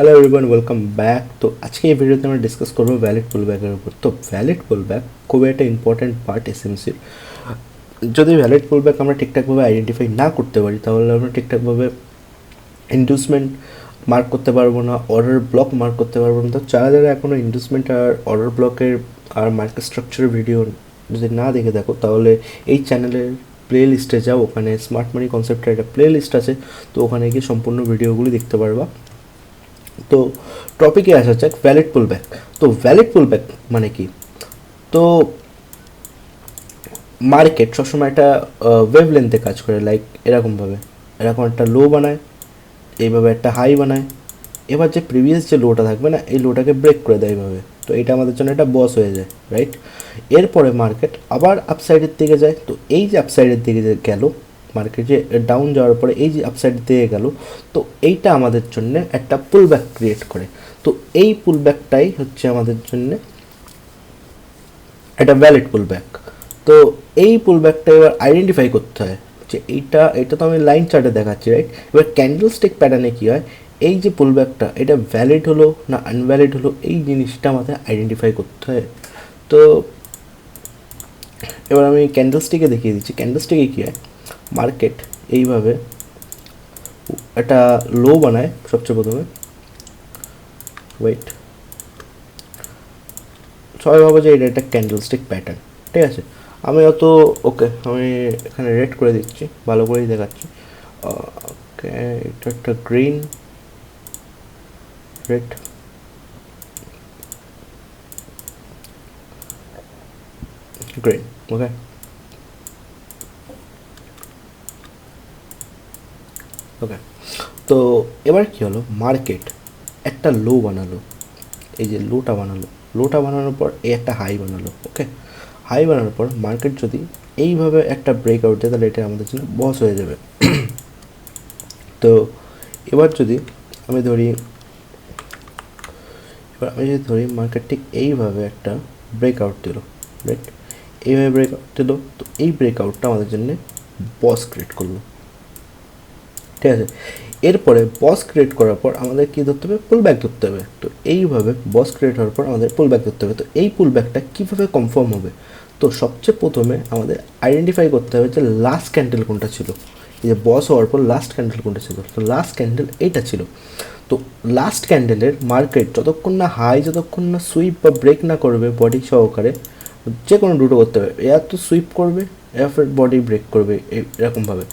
Hello everyone, welcome back. তো আজকে এই ভিডিওতে আমরা ডিসকাস করবো ভ্যালিড পুলব্যাকের উপর। তো ভ্যালিড পুলব্যাক খুবই একটা ইম্পর্ট্যান্ট পার্ট এসএমসির। যদি ভ্যালিড পুলব্যাক আমরা ঠিকঠাকভাবে আইডেন্টিফাই না করতে পারি তাহলে আমরা ঠিকঠাকভাবে ইন্ডুসমেন্ট মার্ক করতে পারবো না, অর্ডার ব্লক মার্ক করতে পারবো না। তো যারা যারা এখনও ইন্ডুসমেন্ট আর অর্ডার ব্লকের আর মার্কেট স্ট্রাকচারের ভিডিও যদি না দেখে থাকো তাহলে এই চ্যানেলের প্লে লিস্টে যাও, ওখানে স্মার্ট মানি কনসেপ্টের একটা প্লে লিস্ট আছে, তো ওখানে গিয়ে সম্পূর্ণ ভিডিওগুলি দেখতে পারবা। তো টপিকে আসা যাক, ভ্যালিড পুলব্যাক। তো ভ্যালিড পুলব্যাক মানে কি? তো মার্কেট সবসময় একটা ওয়েভ লেন্থে কাজ করে, লাইক এরকমভাবে, এরকম একটা লো বানায়, এইভাবে একটা হাই বানায়, এবার যে প্রিভিয়াস যে লোটা থাকবে না, এই লোটাকে ব্রেক করে দেয় এইভাবে। তো এটা আমাদের জন্য একটা বস হয়ে যায়, রাইট? এরপরে মার্কেট আবার আপসাইডের দিকে যায়। তো এই যে আপসাইডের দিকে যে গেল, মার্কেট যে ডাউন যাওয়ার পরে এই যে আপসাইডের দিকে গেল, তো এইটা আমাদের জন্য একটা পুলব্যাক ক্রিয়েট করে। তো এই পুলব্যাকটাই হচ্ছে আমাদের জন্য একটা ভ্যালিড পুলব্যাক। তো এই পুলব্যাকটা এবার আইডেন্টিফাই করতে হয় যে এটা তো আমি লাইন চার্টে দেখাচ্ছি, রাইট? এবার ক্যান্ডেলস্টিক প্যাটার্নে কী হয়, এই যে পুলব্যাকটা এটা ভ্যালিড হলো না আনভ্যালিড হলো, এই জিনিসটা আমাদের আইডেন্টিফাই করতে হয়। তো এবার আমি ক্যান্ডেলস্টিকে দেখিয়ে দিচ্ছি। ক্যান্ডেলস্টিকে কী হয়, মার্কেট এইভাবে একটা লো বানায় সবচেয়ে প্রথমে, ওয়েট, সবাই ভাবো যে এটা একটা ক্যান্ডেলস্টিক প্যাটার্ন, ঠিক আছে? আমি আমি এখানে রেড করে দিচ্ছি, ভালো করেই দেখাচ্ছি। ওকে, এটা একটা গ্রিন, রেড, গ্রিন, ওকে। ওকে, তো এবার কী হলো, মার্কেট একটা লো বানালো, এই যে লোটা বানালো, লোটা বানানোর পর এই একটা হাই বানালো, ওকে। হাই বানানোর পর মার্কেট যদি এইভাবে একটা ব্রেকআউট দেয় তাহলে এটা আমাদের জন্য বস হয়ে যাবে। তো এবার যদি আমি ধরি মার্কেট ঠিক এইভাবে একটা ব্রেকআউট দিল, রাইট? এইভাবে ব্রেকআউট দিল, তো এই ব্রেকআউটটা আমাদের জন্য বস ক্রিয়েট করলো, ঠিক আছে? এরপরে বস ক্রিয়েট করার পর আমাদের কী ধরতে হবে, পুলব্যাক ধরতে হবে। তো এইভাবে বস ক্রিয়েট হওয়ার পর আমাদের পুলব্যাক ধরতে হবে। তো এই পুলব্যাকটা কীভাবে কনফার্ম হবে? তো সবচেয়ে প্রথমে আমাদের আইডেন্টিফাই করতে হবে যে লাস্ট ক্যান্ডেল কোনটা ছিল। এই যে বস হওয়ার পর লাস্ট ক্যান্ডেল কোনটা ছিল, তো লাস্ট ক্যান্ডেল এইটা ছিল। তো লাস্ট ক্যান্ডেলের মার্কেট যতক্ষণ না হাই, যতক্ষণ না সুইপ বা ব্রেক না করবে বডি সহকারে, যে কোনো দুটো করতে হবে, এর তো সুইপ করবে, এর বডি ব্রেক করবে, এরকমভাবে।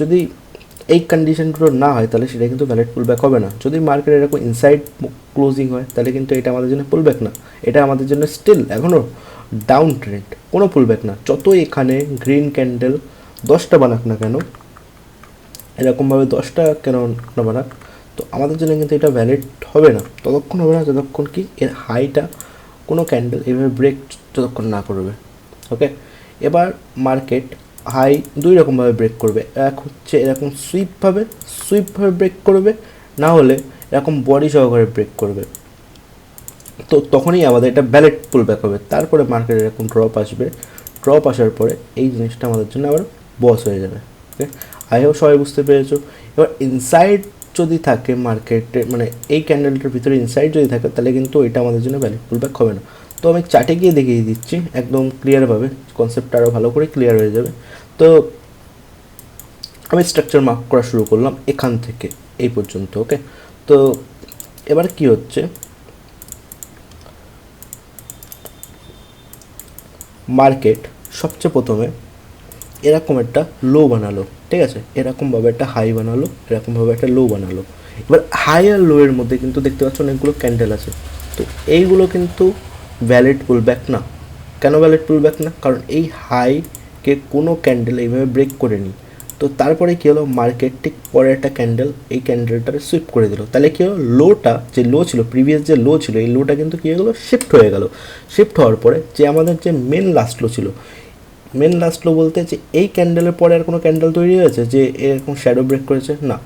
যদি এই কন্ডিশনগুলো না হয় তাহলে সেটা কিন্তু ভ্যালিড পুলব্যাক হবে না। যদি মার্কেট এরকম ইনসাইড ক্লোজিং হয় তাহলে কিন্তু এটা আমাদের জন্য পুলব্যাক না, এটা আমাদের জন্য স্টিল এখনও ডাউন ট্রেন্ড, কোনো পুলব্যাক না। যত এখানে গ্রিন ক্যান্ডেল 10টা বানাক না কেন, এরকমভাবে 10টা কেন না বানাক, তো আমাদের জন্য কিন্তু এটা ভ্যালিড হবে না, ততক্ষণ হবে না যতক্ষণ কি এর হাইটা কোনো ক্যান্ডেল এইভাবে ব্রেক যতক্ষণ না করবে, ওকে। এবার মার্কেট হাই দুই রকমভাবে ব্রেক করবে, এক হচ্ছে এরকম সুইপভাবে ব্রেক করবে, না হলে এরকম বডি সহকারে ব্রেক করবে। তো তখনই আমাদের এটা ভ্যালিড পুলব্যাক হবে। তারপরে মার্কেট এরকম ড্রপ আসবে, ড্রপ আসার পরে এই জিনিসটা আমাদের জন্য আবার বস হয়ে যাবে, ওকে। আই হোপ সবাই বুঝতে পেরেছো। এবার ইনসাইড যদি থাকে মার্কেটে, মানে এই ক্যান্ডেলটার ভিতরে ইনসাইড যদি থাকে তাহলে কিন্তু এটা আমাদের জন্য ভ্যালিড পুলব্যাক হবে না। তো আমি চার্টে গিয়ে দেখিয়ে দিচ্ছি একদম ক্লিয়ারভাবে, কনসেপ্টটা আরও ভালো করে ক্লিয়ার হয়ে যাবে। তো আমি স্ট্রাকচার মার্ক করা শুরু করলাম এখান থেকে এই পর্যন্ত, ওকে। তো এবার কি হচ্ছে, মার্কেট সবচেয়ে প্রথমে এরকম একটা লো বানালো, ঠিক আছে? এরকমভাবে একটা হাই বানালো, এরকমভাবে একটা লো বানালো। এবার হাই আর লো এর মধ্যে কিন্তু দেখতে পাচ্ছ অনেকগুলো ক্যান্ডেল আছে। তো এইগুলো কিন্তু ভ্যালিড পুলব্যাক না। কেন ভ্যালিড পুলব্যাক না? কারণ এই হাইকে কোনো ক্যান্ডেল এইভাবে ব্রেক করেনি। তো তারপরে কী হলো, মার্কেট ঠিক পরে একটা ক্যান্ডেল এই ক্যান্ডেলটারে সুইপ করে দিল। তাহলে কী হলো, লোটা যে লো ছিল, প্রিভিয়াস যে লো ছিল, এই লোটা কিন্তু কী হয়ে গেলো, শিফট হয়ে গেল। শিফট হওয়ার পরে যে আমাদের যে মেন লাস্ট লো ছিল, মেন লাস্ট লো বলতে যে এই ক্যান্ডেলের পরে আর কোনো ক্যান্ডেল তৈরি হয়েছে যে এরকম শ্যাডো ব্রেক করেছে না,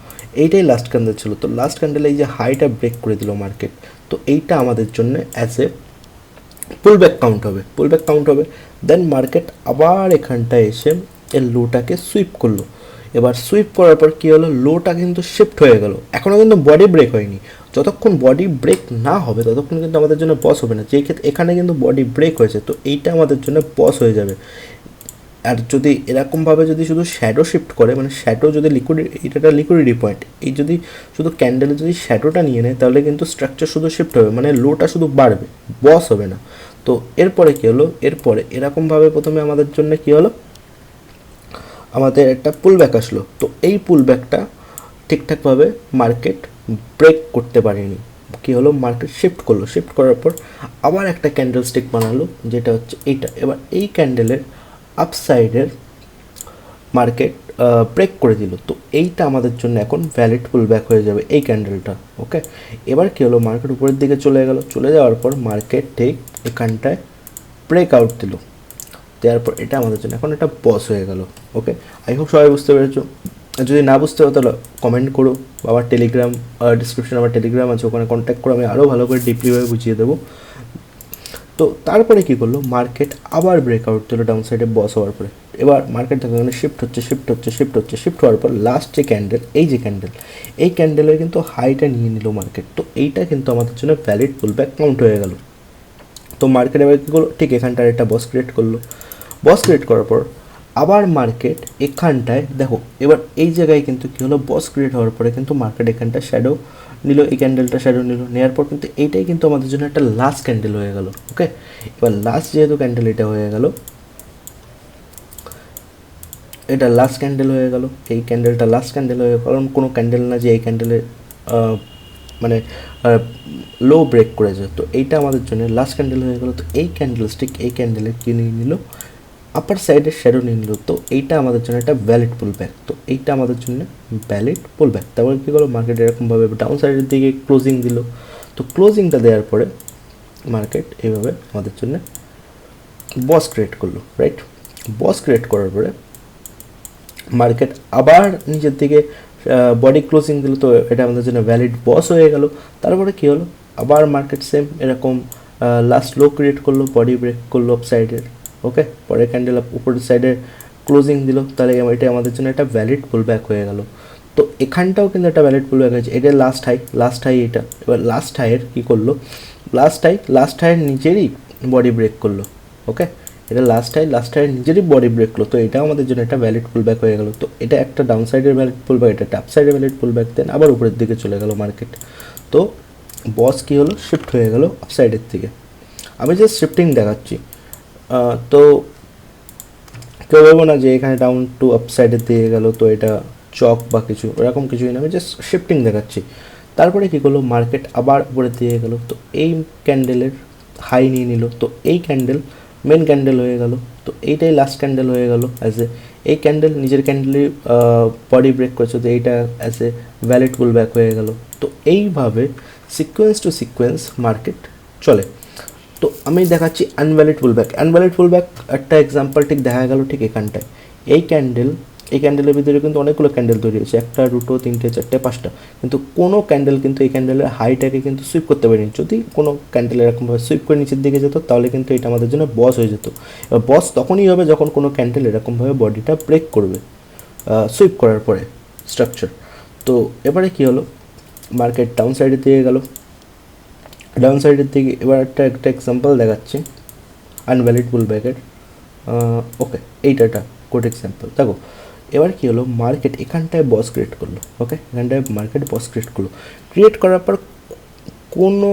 এইটাই লাস্ট ক্যান্ডেল ছিল। তো লাস্ট ক্যান্ডেল এই যে হাইটা ব্রেক করে দিল মার্কেট, তো এইটা আমাদের জন্য অ্যাজ এ পুলব্যাক কাউন্ট হবে। দেন মার্কেট আবার এখানটায় এসে এর লোটাকে সুইপ করলো। এবার সুইপ করার পর কী হলো, লোটা কিন্তু শিফট হয়ে গেল, এখনও কিন্তু বডি ব্রেক হয়নি। যতক্ষণ বডি ব্রেক না হবে ততক্ষণ কিন্তু আমাদের জন্য বস হবে না। যেই ক্ষেত্রে এখানে কিন্তু বডি ব্রেক হয়েছে, তো এইটা আমাদের জন্য বস হয়ে যাবে। আর যদি এরকমভাবে যদি শুধু শ্যাডো শিফট করে, মানে শ্যাডো যদি এটা লিকুইডিটি পয়েন্ট, এই যদি শুধু ক্যান্ডেলে যদি শ্যাডোটা নিয়ে নেয় তাহলে কিন্তু স্ট্রাকচার শুধু শিফট হবে, মানে লোটা শুধু বাড়বে, বস হবে না। তো এরপরে কী হলো, এরপরে এরকমভাবে প্রথমে আমাদের জন্য কী হলো, আমাদের একটা পুলব্যাক আসলো। তো এই পুলব্যাকটা ঠিকঠাকভাবে মার্কেট ব্রেক করতে পারেনি। কী হলো, মার্কেট শিফট করলো, শিফট করার পর আবার একটা ক্যান্ডেল স্টিক বানালো, যেটা হচ্ছে এইটা। এবার এই ক্যান্ডেলের আপসাইডের মার্কেট ব্রেক করে দিল। তো এইটা আমাদের জন্য এখন ভ্যালিড পুলব্যাক হয়ে যাবে এই ক্যান্ডেলটা। ওকে, এবার কী হলো, মার্কেট উপরের দিকে চলে গেল, চলে যাওয়ার পর মার্কেট ঠিক এখানটায় ব্রেক আউট দিল, দেওয়ার পর এটা আমাদের জন্য এখন একটা বস হয়ে গেল। ওকে, আই হোপ সবাই বুঝতে পেরেছো। যদি না বুঝতে পারো তাহলে কমেন্ট করো, আমার টেলিগ্রাম ডিসক্রিপশনে আমার টেলিগ্রাম আছে, ওখানে কন্ট্যাক্ট করো, আমি আরও ভালো করে ডিপলিভাবে বুঝিয়ে দেবো। তো তারপরে কী করলো, মার্কেট আবার ব্রেকআউট দিল ডাউন সাইডে বস হওয়ার পরে। এবার মার্কেট দেখো এখানে শিফট হচ্ছে, শিফট হচ্ছে, শিফট হচ্ছে, শিফট হওয়ার পর লাস্ট যে ক্যান্ডেল, এই যে ক্যান্ডেল, এই ক্যান্ডেলের কিন্তু হাইটা নিয়ে নিল মার্কেট। তো এইটা কিন্তু আমাদের জন্য ভ্যালিড পুলব্যাক কাউন্ট হয়ে গেল। তো মার্কেট এবার কী করলো, ঠিক এখানটায় একটা বস ক্রিয়েট করলো। বস ক্রিয়েট করার পর আবার মার্কেট এখানটায় দেখো, এবার এই জায়গায় কিন্তু কী হলো, বস ক্রিয়েট হওয়ার পরে কিন্তু মার্কেট এখানটা শ্যাডো নিল, এই ক্যান্ডেলটা শ্যাডো নিল, নেওয়ার পর কিন্তু এইটাই কিন্তু আমাদের জন্য একটা লাস্ট ক্যান্ডেল হয়ে গেল। ওকে, এবার লাস্ট যেহেতু ক্যান্ডেল এটা হয়ে গেল, এটা লাস্ট ক্যান্ডেল হয়ে গেল, এই ক্যান্ডেলটা লাস্ট ক্যান্ডেল হয়ে গেল, কারণ কোনো ক্যান্ডেল না যে এই ক্যান্ডেলের মানে লো ব্রেক করেছে। তো এইটা আমাদের জন্য লাস্ট ক্যান্ডেল হয়ে গেল। তো এই ক্যান্ডেল স্টিক এই ক্যান্ডেলে কী নিয়ে নিল, আপার সাইডের শ্যাডো নিয়ে নিল। তো এইটা আমাদের জন্য একটা ভ্যালিড পুলব্যাক। তো এইটা আমাদের জন্য ভ্যালিড পুলব্যাক। তারপরে কী করলো, মার্কেট এরকমভাবে ডাউন সাইডের দিকে ক্লোজিং দিল। তো ক্লোজিংটা দেওয়ার পরে মার্কেট এইভাবে আমাদের জন্য বস ক্রিয়েট করলো, রাইট। বস ক্রিয়েট করার পরে মার্কেট আবার নিজের দিকে বডি ক্লোজিং দিল। তো এটা আমাদের জন্য ভ্যালিড বস হয়ে গেল। তারপরে কী হলো, আবার মার্কেট সেম এরকম লাস্ট লো ক্রিয়েট করলো, বডি ব্রেক করলো আপ সাইডের। ওকে, পরে ক্যান্ডেল উপরের সাইডে ক্লোজিং দিল, তাহলে এটা আমাদের জন্য একটা ভ্যালিড পুলব্যাক হয়ে গেল। তো এখানটাও কিন্তু একটা ভ্যালিড পুলব্যাক হয়েছে, এটা লাস্ট হাই এটা। এবার লাস্ট হাইয়ের কী করলো, লাস্ট হাইয়ের নিচেরই বডি ব্রেক করলো। ওকে, এটা লাস্ট হাইয়ের নিজেরই বডি ব্রেক করলো। তো এটাও আমাদের জন্য একটা ভ্যালিড পুলব্যাক হয়ে গেল। তো এটা একটা ডাউন সাইডের ভ্যালিড পুলব্যাক, এটা আপ সাইডের ভ্যালিড পুলব্যাক, দেন আবার উপরের দিকে চলে গেল মার্কেট। তো বস কী হলো, শিফট হয়ে গেল আপ সাইডের দিকে। আমি জাস্ট শিফটিং দেখাচ্ছি, তো কেউ বলবো না যে এখানে ডাউন টু আপ সাইডের দিকে গেল, তো এটা চক বা কিছু এরকম কিছুই না, আমি জাস্ট শিফটিং দেখাচ্ছি। তারপরে কী করলো, মার্কেট আবার উপরের দিকে গেল। তো এই ক্যান্ডেলের হাই নিয়ে নিল। তো এই ক্যান্ডেল মেন ক্যান্ডেল হয়ে গেল। তো এইটাই লাস্ট ক্যান্ডেল হয়ে গেল অ্যাজ এ, এই ক্যান্ডেল নিজের ক্যান্ডেলই বডি ব্রেক করেছে। তো এইটা অ্যাজ এ ভ্যালিড পুলব্যাক হয়ে গেল। তো এইভাবে সিকোয়েন্স টু সিকোয়েন্স মার্কেট চলে। তো আমি দেখাচ্ছি আনভ্যালিড পুলব্যাক। আনভ্যালিড পুলব্যাক একটা এক্সাম্পল ঠিক দেখা গেল ঠিক এখানটায়। এই ক্যান্ডেলের ভিতরে কিন্তু অনেকগুলো ক্যান্ডেল তৈরি হয়েছে, একটা, দুটো, তিনটে, চারটে, পাঁচটা, কিন্তু কোনো ক্যান্ডেল কিন্তু এই ক্যান্ডেলের হাইটাকে কিন্তু সুইপ করতে পারেনি। যদি কোনো ক্যান্ডেল এরকমভাবে সুইপ করে নিচের দিকে যেত তাহলে কিন্তু এটা আমাদের জন্য বস হয়ে যেত। এবার বস তখনই হবে যখন কোনো ক্যান্ডেল এরকমভাবে বডিটা ব্রেক করবে সুইপ করার পরে স্ট্রাকচার। তো এবারে কী হলো, মার্কেট ডাউন সাইডের দিকে গেল, ডাউন সাইডের দিকে। এবার একটা এক্সাম্পল দেখাচ্ছি আনভ্যালিড পুলব্যাকের। ওকে, এইটা গুড এক্সাম্পল। দেখো এবার কী হলো, মার্কেট এখানটায় বস ক্রিয়েট করলো। ওকে, এখানটায় মার্কেট বস ক্রিয়েট করার পর কোনো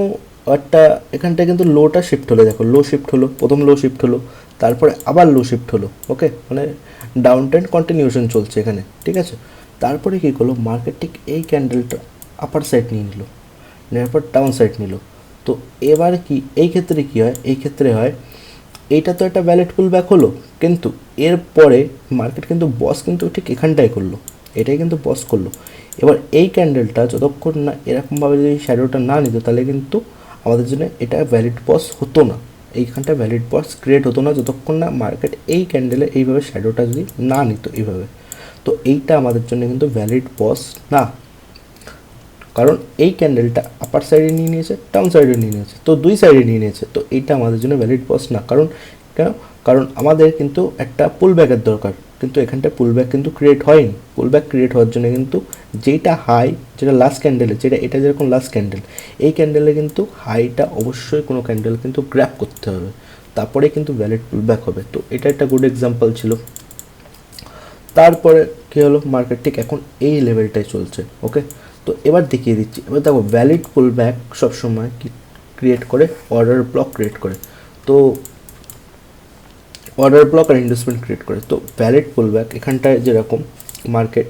একটা এখানটায় কিন্তু লোটা শিফট হলো। দেখো লো শিফট হলো, প্রথম লো শিফট হলো, তারপরে আবার লো শিফট হলো। ওকে, মানে ডাউন ট্রেন্ড কন্টিনিউশন চলছে এখানে, ঠিক আছে। তারপরে কী করলো, মার্কেট ঠিক এই ক্যান্ডেলটা আপার সাইড নিয়ে নিল, নেওয়ার পর ডাউন সাইড নিল। তো এবার কি এই ক্ষেত্রে কী হয়, এই ক্ষেত্রে হয় এইটা তো একটা ভ্যালিড পুলব্যাক হলো, কিন্তু এরপরে মার্কেট কিন্তু বস কিন্তু ঠিক এখানটাই করলো, এটাই কিন্তু বস করলো। এবার এই ক্যান্ডেলটা যতক্ষণ না এরকমভাবে যদি শ্যাডোটা না নিত তাহলে কিন্তু আমাদের জন্য এটা ভ্যালিড বস হতো না, এইখানটা ভ্যালিড বস ক্রিয়েট হতো না যতক্ষণ না মার্কেট এই ক্যান্ডেলে এইভাবে শ্যাডোটা যদি না নিত এইভাবে। তো এইটা আমাদের জন্য কিন্তু ভ্যালিড বস না, কারণ এই ক্যান্ডেলটা আপার সাইডে নিয়ে নিয়েছে, ডাউন সাইডে নিয়ে নিয়েছে, তো দুই সাইডে নিয়ে নিয়েছে। তো এইটা আমাদের জন্য ভ্যালিড বস না, কারণ কেন, কারণ আমাদের কিন্তু একটা পুল ব্যাকের দরকার। কিন্তু এখানটায় পুলব্যাক কিন্তু ক্রিয়েট হয়নি। পুলব্যাক ক্রিয়েট হওয়ার জন্য কিন্তু যেটা হাই, যেটা লাস্ট ক্যান্ডেলে, এটা যেরকম লাস্ট ক্যান্ডেল, এই ক্যান্ডেলে কিন্তু হাইটা অবশ্যই কোনো ক্যান্ডেল কিন্তু গ্র্যাব করতে হবে, তারপরে কিন্তু ভ্যালিড পুলব্যাক হবে। তো এটা একটা গুড এক্সাম্পল ছিল। তারপরে কী হলো, মার্কেট ঠিক এখন এই লেভেলটায় চলছে। ওকে, তো এবার দেখিয়ে দিচ্ছি। এবার দেখো ভ্যালিড পুলব্যাক সবসময় কি ক্রিয়েট করে, অর্ডার ব্লক ক্রিয়েট করে। তো অর্ডার ব্লক আর ইন্ডাসমেন্ট ক্রিয়েট করে। তো ভ্যালিড পুলব্যাক এখানটায় যেরকম মার্কেট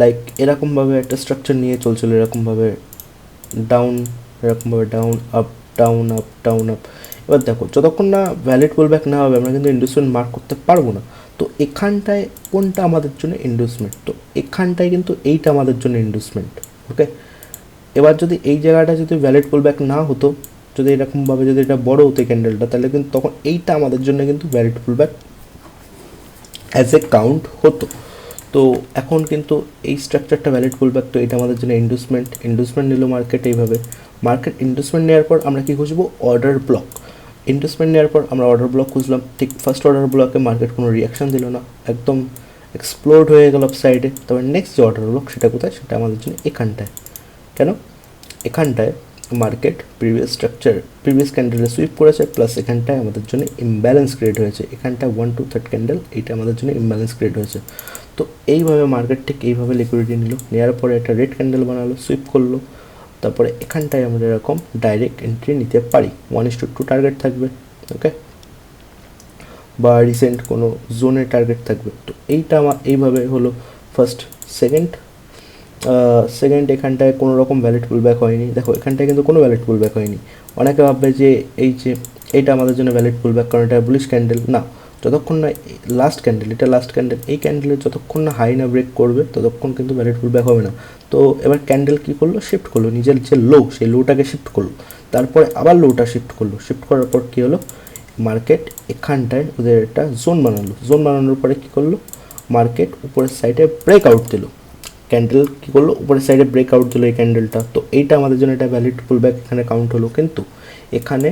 লাইক এরকমভাবে একটা স্ট্রাকচার নিয়ে চলছিল, এরকমভাবে ডাউন, এরকমভাবে down up down up down up. এবার দেখো যতক্ষণ না ভ্যালিড পুলব্যাক না হবে আমরা কিন্তু ইন্ডাসমেন্ট মার্ক করতে পারবো না। তো এখানটায় কোনটা আমাদের জন্য ইন্ডাসমেন্ট, তো এখানটায় কিন্তু এইটা আমাদের জন্য ইন্ডাসমেন্ট। ওকে, এবার যদি এই জায়গাটা যদি ভ্যালিড পুলব্যাক না হতো, যদি এরকমভাবে যদি এটা বড় হতো ক্যান্ডেলটা, তাহলে কিন্তু তখন এইটা আমাদের জন্য কিন্তু valid pullback as a count হতো। তো এখন কিন্তু এই স্ট্রাকচারটা ভ্যালিড পুলব্যাক, তো এটা আমাদের জন্য ইন্ডাসমেন্ট নিল মার্কেট। এইভাবে মার্কেট ইন্ডাসমেন্ট নেওয়ার পর আমরা কী খুঁজবো, অর্ডার ব্লক। ইন্ডাসমেন্ট নেওয়ার পর আমরা অর্ডার ব্লক খুঁজলাম। ঠিক ফার্স্ট অর্ডার ব্লকে মার্কেট কোনো রিয়াকশান দিল না, একদম এক্সপ্লোড হয়ে গেল সাইডে। তবে নেক্সট যে অর্ডার ব্লক সেটা কোথায়, সেটা আমাদের জন্য এখানটায়। কেন, এখানটায় মার্কেট প্রিভিয়াস ক্যান্ডেলে সুইপ করেছে, প্লাস এখানটায় আমাদের জন্য ইমব্যালেন্স ক্রিয়েট হয়েছে। এখানটায় 1 2 3 ক্যান্ডেল, এইটা আমাদের জন্য ইমব্যালেন্স ক্রিয়েট হয়েছে। তো এইভাবে মার্কেট ঠিক এইভাবে লিকুইডিটি নিল, নেওয়ার পরে একটা রেড ক্যান্ডেল বানালো, সুইপ করলো। তারপরে এখানটায় আমরা এরকম ডাইরেক্ট এন্ট্রি নিতে পারি, 1:2 টার্গেট থাকবে। ওকে, বা রিসেন্ট কোনো জোনের টার্গেট থাকবে। তো এইটা আমার এইভাবে হলো ফার্স্ট। সেকেন্ড এখানটায় কোনো রকম ভ্যালিড পুলব্যাক হয়নি। দেখো এখানটায় কিন্তু কোনো ভ্যালিড পুলব্যাক হয়নি। অনেকে ভাববে যে এইটা আমাদের জন্য ভ্যালিড পুলব্যাক, কারণ এটা বুলিশ ক্যান্ডেল। না, যতক্ষণ না লাস্ট ক্যান্ডেল, এই ক্যান্ডেলের যতক্ষণ না হাই না ব্রেক করবে ততক্ষণ কিন্তু ভ্যালিড পুলব্যাক হবে না। তো এবার ক্যান্ডেল কী করলো, শিফট করলো, নিজের যে লো সেই লোটাকে শিফট করলো, তারপরে আবার লোটা শিফট করার পর কী হলো, মার্কেট এখানটায় ওদের একটা জোন বানানোর পরে কী করলো, মার্কেট উপরের সাইডে ব্রেকআউট দিল। ক্যান্ডেল কী করলো, উপরের সাইডে ব্রেকআউট দিল এই ক্যান্ডেলটা। তো এইটা আমাদের জন্য একটা ভ্যালিড পুলব্যাক এখানে কাউন্ট হলো। কিন্তু এখানে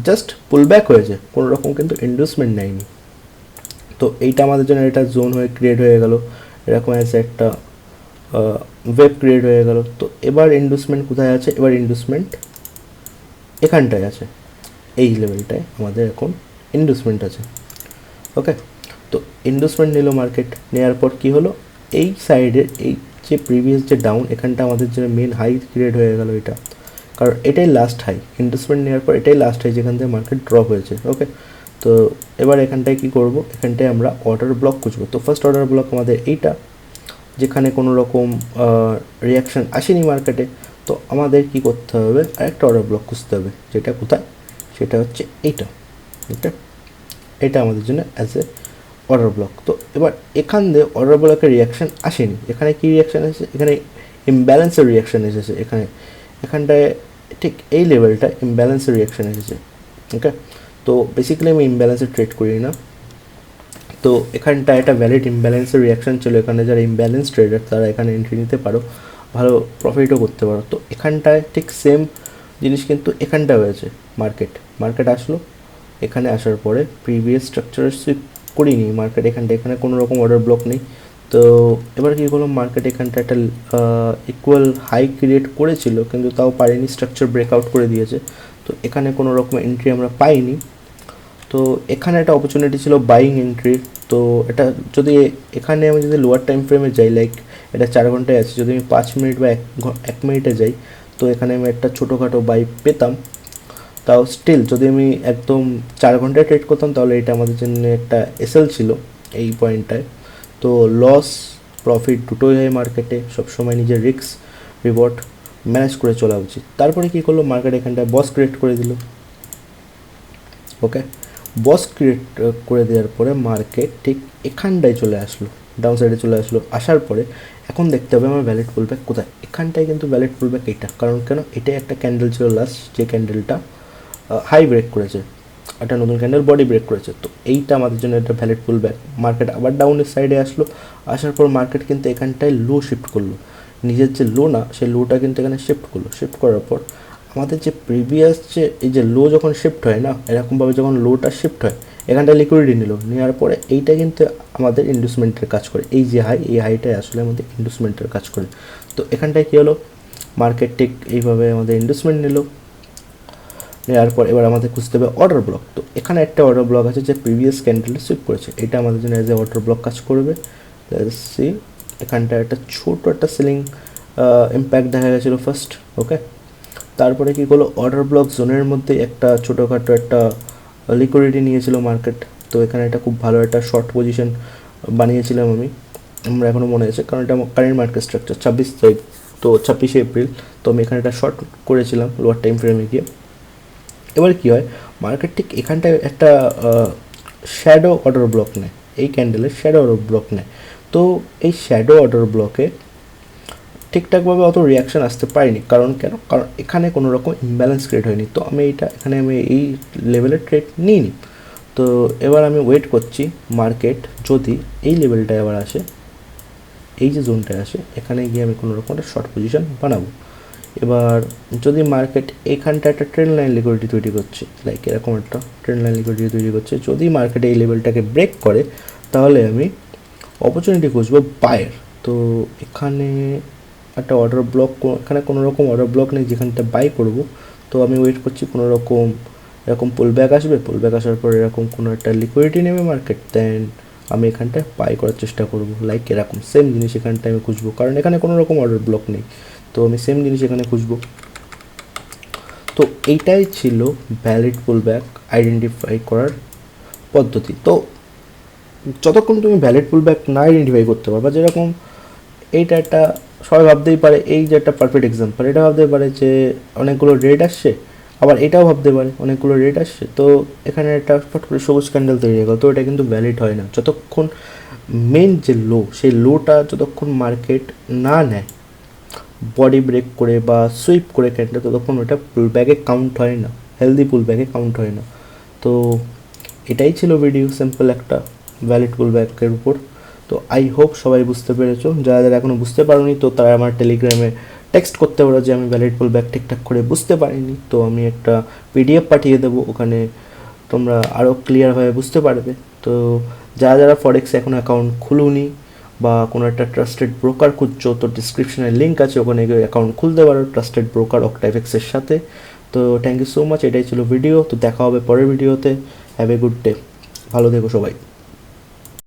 জাস্ট পুলব্যাক হয়েছে, কোনো রকম কিন্তু ইন্ডাসমেন্ট নেয়নি। তো এইটা আমাদের জন্য এটা জোন হয়ে ক্রিয়েট হয়ে গেল, এরকম এসে একটা ওয়েভ ক্রিয়েট হয়ে গেল। তো এবার ইন্ডাসমেন্ট কোথায় আছে, এবার ইন্ডাসমেন্ট এখানটায় আছে, এই লেভেলটায় আমাদের এখন ইন্ডাসমেন্ট আছে। ওকে, তো ইন্ডাসমেন্ট নিল মার্কেট, নেওয়ার পর কী হলো, এই সাইডের এই যে প্রিভিয়াস যে ডাউন, এখানটা আমাদের জন্য মেন হাই ক্রিয়েট হয়ে গেল এটা, কারণ এটাই লাস্ট হাই। ইন্ডাসমেন্ট নেওয়ার পর এটাই লাস্ট হাই যেখান থেকে মার্কেট ড্রপ হয়েছে। ওকে, তো এবার এখানটায় কী করবো, এখানটায় আমরা অর্ডার ব্লক খুঁজবো। তো ফার্স্ট অর্ডার ব্লক আমাদের এইটা, যেখানে কোনো রকম রিয়াকশান আসেনি মার্কেটে। তো আমাদের কি করতে হবে, আরেকটা অর্ডার ব্লক খুঁজতে হবে, যেটা কোথায়, সেটা হচ্ছে এইটা। ওকে, এটা আমাদের জন্য অ্যাজ এ অর্ডার ব্লক। তো এবার এখান দিয়ে অর্ডার ব্লকের রিয়াকশান আসেনি, এখানে কী রিয়াকশান এসেছে, এখানে ইমব্যালেন্সের রিয়াকশান এসেছে। এখানটায় ঠিক এই লেভেলটা ইমব্যালেন্সের রিয়াকশান এসেছে। ওকে, তো বেসিক্যালি আমি ইমব্যালেন্সে ট্রেড করি না। তো এখানটা একটা ভ্যালিড ইমব্যালেন্সের রিয়াকশান ছিল, এখানে যারা ইমব্যালেন্স ট্রেডার তারা এখানে এন্ট্রি নিতে পারো, ভালো প্রফিটও করতে পারো। তো এখানটায় ঠিক সেম জিনিস কিন্তু এখানটা হয়েছে। মার্কেট আসলো, এখানে আসার পরে প্রিভিয়াস স্ট্রাকচারে সুইপ করিনি মার্কেট, এখানে কোনো রকম অর্ডার ব্লক নেই। তো এবার কী করলাম, মার্কেট এখানটা একটা ইকুয়াল হাই ক্রিয়েট করেছিল, কিন্তু তাও পারেনি, স্ট্রাকচার ব্রেকআউট করে দিয়েছে। তো এখানে কোনো রকম এন্ট্রি আমরা পাইনি। তো এখানে একটা অপরচুনিটি ছিল বাইং এন্ট্রির। তো এটা যদি এখানে আমি যদি লোয়ার টাইম ফ্রেমে যাই, লাইক এটা 4 ঘন্টায় আছে, যদি আমি 5 মিনিট বা 1 মিনিটে যাই, তো এখানে আমি একটা ছোটোখাটো বাই পেতাম। তাও স্টিল যদি আমি একদম 4 ঘন্টায় ট্রেড করতাম, তাহলে এটা আমাদের জন্য একটা এসএল ছিল এই পয়েন্টটায়। তো লস প্রফিট দুটোই হয় মার্কেটে, সবসময় নিজের রিস্ক রিওয়ার্ড ম্যানেজ করে চলা উচিত। তারপরে কী করলো, মার্কেট এখানটায় বস ক্রিয়েট করে দিল। ওকে, বস ক্রিয়েট করে দেওয়ার পরে মার্কেট ঠিক এখানটায় চলে আসলো, ডাউন সাইডে চলে আসলো। আসার পরে এখন দেখতে হবে আমার ভ্যালিড পুলব্যাক কোথায়। এখানটায় কিন্তু ভ্যালিড পুলব্যাক এইটা, কারণ কেন, এটাই একটা ক্যান্ডেল ছিল লাস্ট, যে ক্যান্ডেলটা হাই ব্রেক করেছে, একটা নতুন ক্যান্ডেল বডি ব্রেক করেছে। তো এইটা আমাদের জন্য একটা ভ্যালিড পুলব্যাক। মার্কেট আবার ডাউনের সাইডে আসলো, আসার পর মার্কেট কিন্তু এখানটায় লো শিফট করলো, নিজের যে লো না সেই লোটা কিন্তু এখানে শিফট করলো। শিফট করার পর আমাদের যে প্রিভিয়াস যে এই যে লো যখন শিফট হয় না, এরকমভাবে যখন লোটা শিফট হয়, এখানটায় লিকুইডিটি নিল, নেওয়ার পরে এইটা কিন্তু আমাদের ইন্ডুসমেন্টের কাজ করে, এই যে হাই, এই হাইটাই আসলে আমাদের ইন্ডুসমেন্টের কাজ করে। তো এখানটায় কী হলো, মার্কেট ঠিক এইভাবে আমাদের ইন্ডুসমেন্ট নিল, নেওয়ার পর এবার আমাদের খুঁজতে হবে অর্ডার ব্লক। তো এখানে একটা অর্ডার ব্লক আছে যে প্রিভিয়াস ক্যান্ডেলে সুইপ করেছে, এটা আমাদের জন্য এজ এ অর্ডার ব্লক কাজ করবে। সি এখানটা একটা ছোট একটা সেলিং ইম্প্যাক্ট দেখা গেছিলো ফার্স্ট, ওকে। তারপরে কী করলো, অর্ডার ব্লক জোনের মধ্যে একটা ছোটোখাটো একটা লিকুইডিটি নিয়েছিল মার্কেট। তো এখানে একটা খুব ভালো একটা শর্ট পজিশন বানিয়েছিলাম আমরা এখনও মনে আছে, কারণ এটা কারেন্ট মার্কেট স্ট্রাকচার 26 তারিখ, তো 26শে এপ্রিল। তো আমি এখানে একটা শর্ট করেছিলাম লোয়ার টাইম ফ্রেমে গিয়ে। এবার কী হয়, মার্কেট ঠিক এখানটায় একটা শ্যাডো অর্ডার ব্লক নেয়, এই ক্যান্ডেলের শ্যাডো অর্ডার ব্লক নেয়। তো এই শ্যাডো অর্ডার ব্লকে ঠিকঠাকভাবে অত রিয়াকশান আসতে পারেনি, কারণ এখানে কোনো রকম ইমব্যালেন্স ক্রিয়েট হয়নি। তো আমি এখানে এই লেভেলের ট্রেড নিইনি। তো এবার আমি ওয়েট করছি মার্কেট যদি এই লেভেলটায় আবার আসে, এই যে জোনটায় আসে, এখানে গিয়ে আমি কোনো রকম একটা শর্ট পজিশন বানাবো। এবার যদি মার্কেট এখানটা একটা ট্রেন্ড লাইন লিকুইডিটি তৈরি করছে, লাইক এরকম একটা ট্রেন্ড লাইন লিকুইডিটি তৈরি করছে, যদি মার্কেট এই লেভেলটাকে ব্রেক করে তাহলে আমি অপরচুনিটি খুঁজবো বায়ের। তো এখানে একটা অর্ডার ব্লক, এখানে কোনো রকম অর্ডার ব্লক নেই যেখানটা বাই করব। তো আমি ওয়েট করছি কোনো রকম এরকম পুলব্যাক আসবে, পুলব্যাক আসার পর এরকম কোনো একটা লিকুইডিটি নেবে মার্কেট, দেন আমি এখানটায় বাই করার চেষ্টা করব। লাইক এরকম সেম জিনিস এখানটায় আমি খুঁজবো, কারণ এখানে কোনো রকম অর্ডার ব্লক নেই। তো আমি সেম জিনিস এখানে খুঁজবো। তো এইটাই ছিল ভ্যালিড পুলব্যাক আইডেন্টিফাই করার পদ্ধতি। তো যতক্ষণ তুমি ভ্যালিড পুলব্যাক না আইডেন্টিফাই করতে পারবা, যেরকম এইটা একটা সবাই ভাবতেই পারে, এই যে একটা পারফেক্ট এক্সাম্পল, এটা ভাবতে পারে যে অনেকগুলো রেড আসছে, আবার এটাও ভাবতে পারে অনেকগুলো রেড আসছে। তো এখানে একটা ফট করে সবুজ ক্যান্ডেল তৈরি হয়ে গেল, তো এটা কিন্তু ভ্যালিড হয় না যতক্ষণ মেন যে লো, সেই লোটা যতক্ষণ মার্কেট না নেয় বডি ব্রেক করে বা সুইপ করে ক্যান্ডেল, ততক্ষণ ওটা পুলব্যাকে কাউন্ট হয় না, হেলদি পুলব্যাকে কাউন্ট হয় না। তো এটাই ছিল ভিডিও, সিম্পল একটা ভ্যালিড পুলব্যাকের উপর। তো আই হোপ সবাই বুঝতে পেরেছো, যারা যারা এখনও বুঝতে পারোনি তো তারা আমার টেলিগ্রামে টেক্সট করতে পারো যে আমি ভ্যালিড পুলব্যাক ঠিকঠাক করে বুঝতে পারিনি। তো আমি একটা পিডিএফ পাঠিয়ে দেবো, ওখানে তোমরা আরও ক্লিয়ারভাবে বুঝতে পারবে। তো যারা যারা ফরেক্সে এখন অ্যাকাউন্ট খুলুনি বা কোনো একটা ট্রাস্টেড ব্রোকার খুঁজছো, তো ডিসক্রিপশনে লিঙ্ক আছে, ওখানে গিয়ে অ্যাকাউন্ট খুলতে পারো ট্রাস্টেড ব্রোকার অক্টাফেক্সের সাথে। তো থ্যাংক ইউ সো মাচ, এটাই ছিল ভিডিও। তো দেখা হবে পরের ভিডিওতে। হ্যাভ এ গুড ডে, ভালো থেকো সবাই।